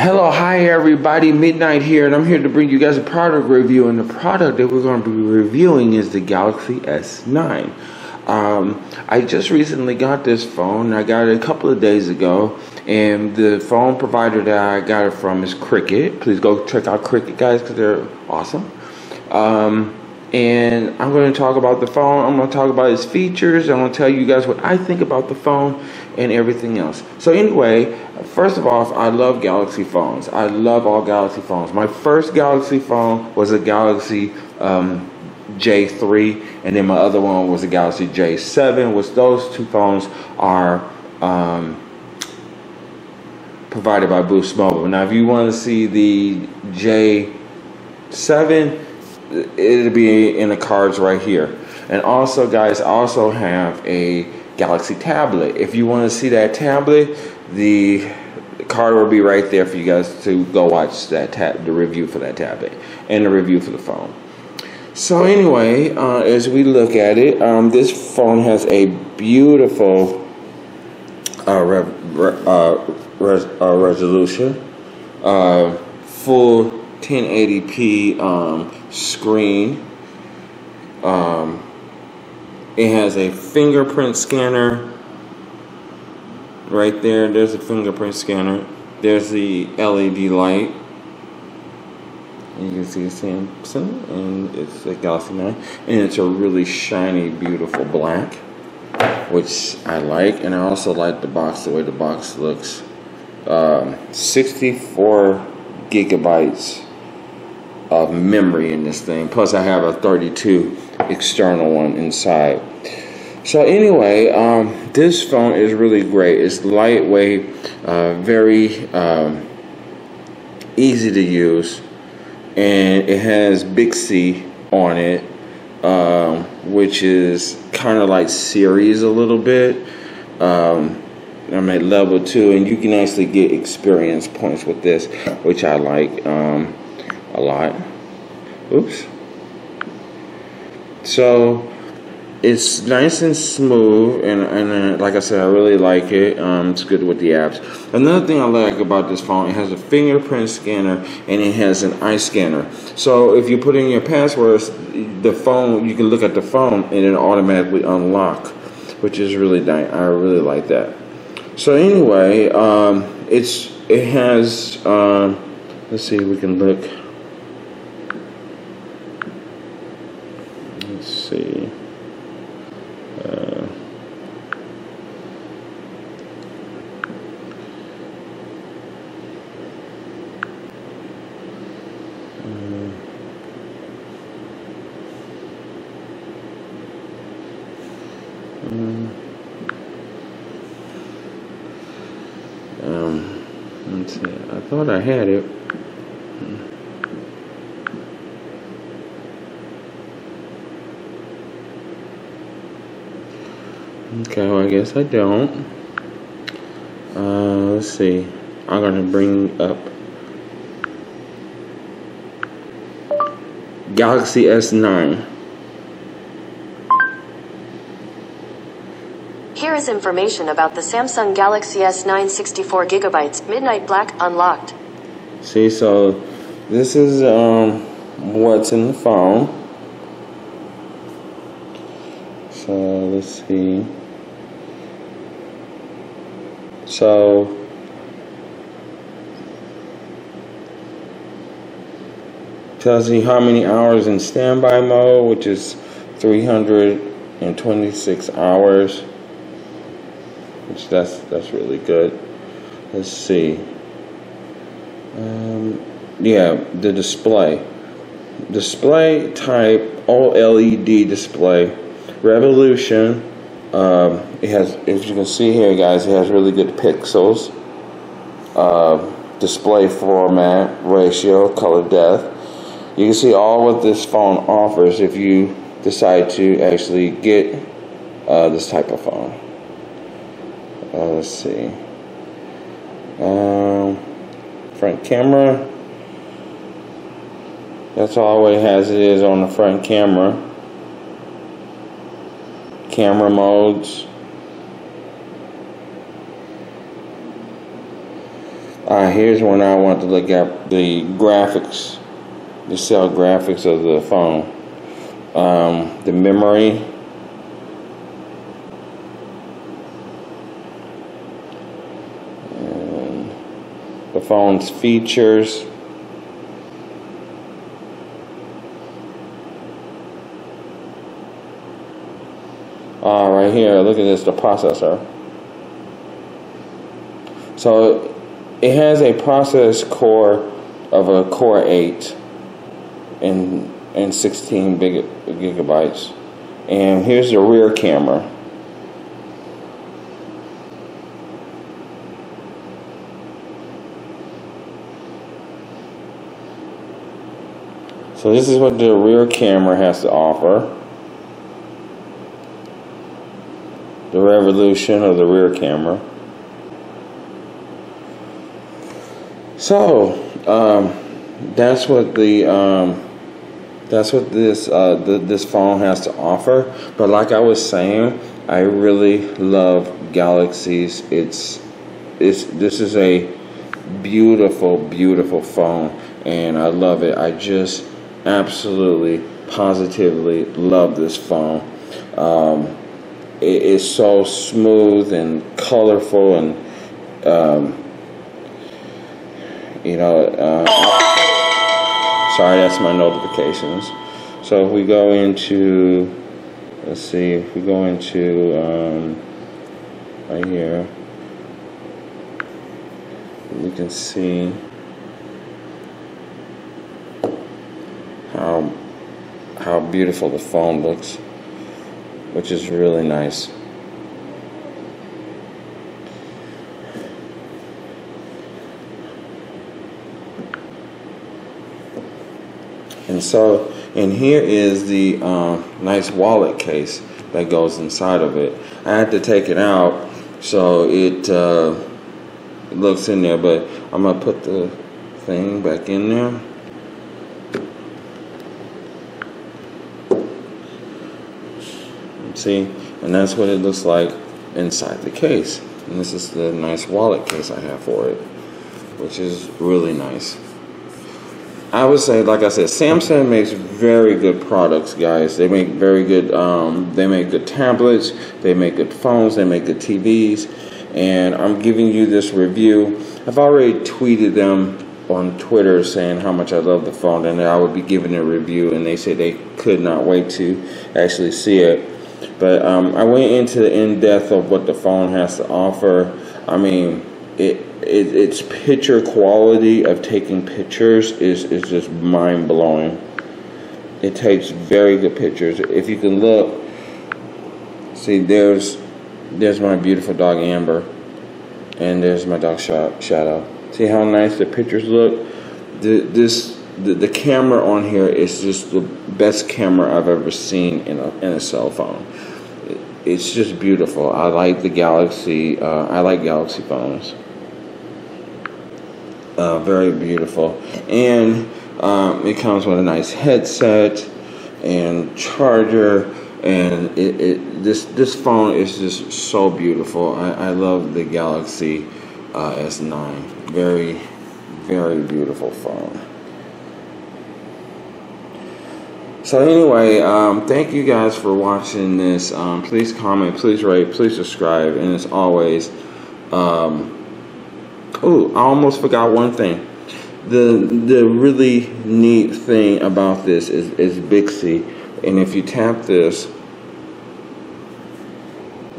Hello, hi everybody, Midnight here, and I'm here to bring you guys a product review, and the product that we're going to be reviewing is the Galaxy S9. I just recently got this phone. I got it a couple of days ago, and the phone provider that I got it from is Cricket. Please go check out Cricket, guys, because they're awesome. And I'm going to talk about the phone. I'm going to talk about its features. I'm going to tell you guys what I think about the phone and everything else. So anyway, first of all, I love Galaxy phones. I love all Galaxy phones. My first Galaxy phone was a Galaxy J3, and then my other one was a Galaxy J7, which those two phones are provided by Boost Mobile. Now, if you want to see the J7, it'll be in the cards right here. And also, guys, I also have a Galaxy tablet. If you want to see that tablet, the card will be right there for you guys to go watch that the review for that tablet and the review for the phone. So anyway, as we look at it, this phone has a beautiful resolution, full 1080p screen. It has a fingerprint scanner right there. There's a fingerprint scanner. There's the LED light. You can see Samsung, and it's a Galaxy 9, and it's a really shiny, beautiful black, which I like. And I also like the box, the way the box looks. 64 gigabytes of memory in this thing, plus I have a 32 external one inside. So anyway, this phone is really great. It's lightweight, very easy to use, and it has Bixby on it, which is kind of like Siri's a little bit. I'm at level 2, and you can actually get experience points with this, which I like a lot. Oops. So it's nice and smooth, and like I said, I really like it. It's good with the apps. Another thing I like about this phone, it has a fingerprint scanner and it has an eye scanner. So if you put in your passwords, the phone, you can look at the phone and it automatically unlock, which is really nice. I really like that. So anyway, it has let's see if we can look. Let's see. Let's see. I thought I had it. Okay, well, I guess I don't. Let's see. I'm gonna bring up Galaxy S9. Here is information about the Samsung Galaxy S9 64 gigabytes Midnight Black unlocked. See, so this is what's in the phone. So let's see. So tells you how many hours in standby mode, which is 326 hours. Which that's really good. Let's see. Yeah, the display type OLED display, Revolution. It has, as you can see here, guys, it has really good pixels, display format, ratio, color depth. You can see all what this phone offers if you decide to actually get this type of phone. Let's see. Front camera. That's all it has. It is on the front camera. Camera modes. Here's when I want to look at the graphics, the cell graphics of the phone. The memory. And the phone's features. Right here, look at this, the processor. So it has a process core of a Core 8 and 16 gigabytes. And here's the rear camera. So this is what the rear camera has to offer. The revolution of the rear camera. So that's what this phone has to offer. But like I was saying, I really love Galaxies. This is a beautiful phone, and I love it. I just absolutely positively love this phone. It is so smooth and colorful, and sorry, that's my notifications. So if we go into, let's see, if we go into right here, we can see how beautiful the phone looks, which is really nice. And here is the nice wallet case that goes inside of it. I had to take it out so it looks in there, but I'm gonna put the thing back in there. See, and that's what it looks like inside the case. And this is the nice wallet case I have for it, which is really nice. I would say, like I said, Samsung makes very good products, guys. They make very good, they make good tablets, they make good phones, they make good TVs, and I'm giving you this review. I've already tweeted them on Twitter saying how much I love the phone, and I would be giving a review, and they said they could not wait to actually see it. But I went into the in-depth of what the phone has to offer. I mean, its picture quality of taking pictures is just mind-blowing. It takes very good pictures. If you can look, see, there's my beautiful dog Amber, and there's my dog Shadow. See how nice the pictures look? The camera on here is just the best camera I've ever seen in a cell phone. It's just beautiful. I like the Galaxy. I like Galaxy phones. Very beautiful, and it comes with a nice headset and charger, and this phone is just so beautiful. I love the Galaxy S9. Very, very beautiful phone. So anyway, thank you guys for watching this. Please comment, please rate, please subscribe, and as always, oh, I almost forgot one thing. The really neat thing about this is Bixby, and if you tap this,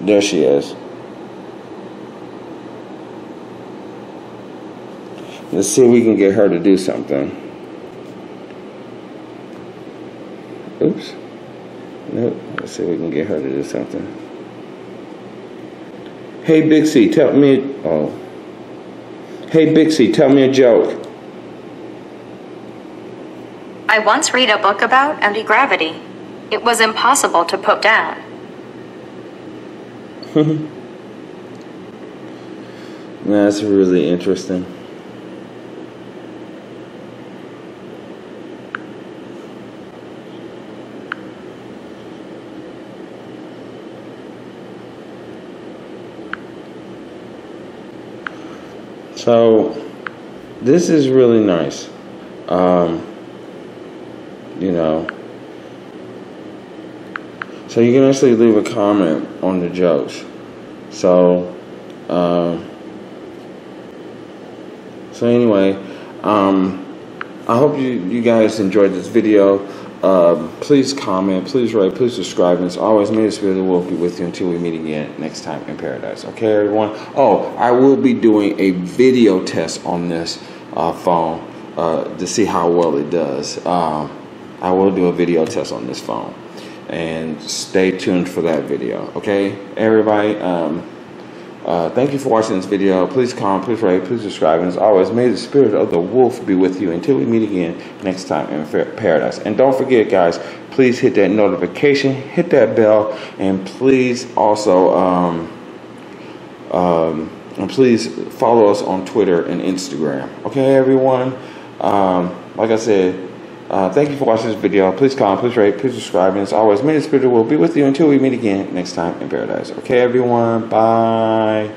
there she is. Let's see if we can get her to do something. Oops. Nope. Let's see if we can get her to do something. Hey Bixby, tell me. Oh. Hey Bixby, tell me a joke. I once read a book about anti-gravity. It was impossible to put down. That's really interesting. So this is really nice. You know, so you can actually leave a comment on the jokes. So anyway, I hope you guys enjoyed this video. Please comment, please rate, please subscribe, and as always, may the Spirit of the Wolf be with you until we meet again next time in paradise. Okay, everyone? Oh, I will be doing a video test on this phone to see how well it does. I will do a video test on this phone, and stay tuned for that video. Okay, everybody? Thank you for watching this video. Please comment, please rate, please subscribe, and as always, may the Spirit of the Wolf be with you until we meet again next time in paradise. And don't forget, guys, please hit that notification, hit that bell, and please also and please follow us on Twitter and Instagram. Okay, everyone? Like I said, thank you for watching this video. Please comment, please rate, please subscribe, and as always, may the Spirit will be with you until we meet again next time in paradise. Okay, everyone? Bye.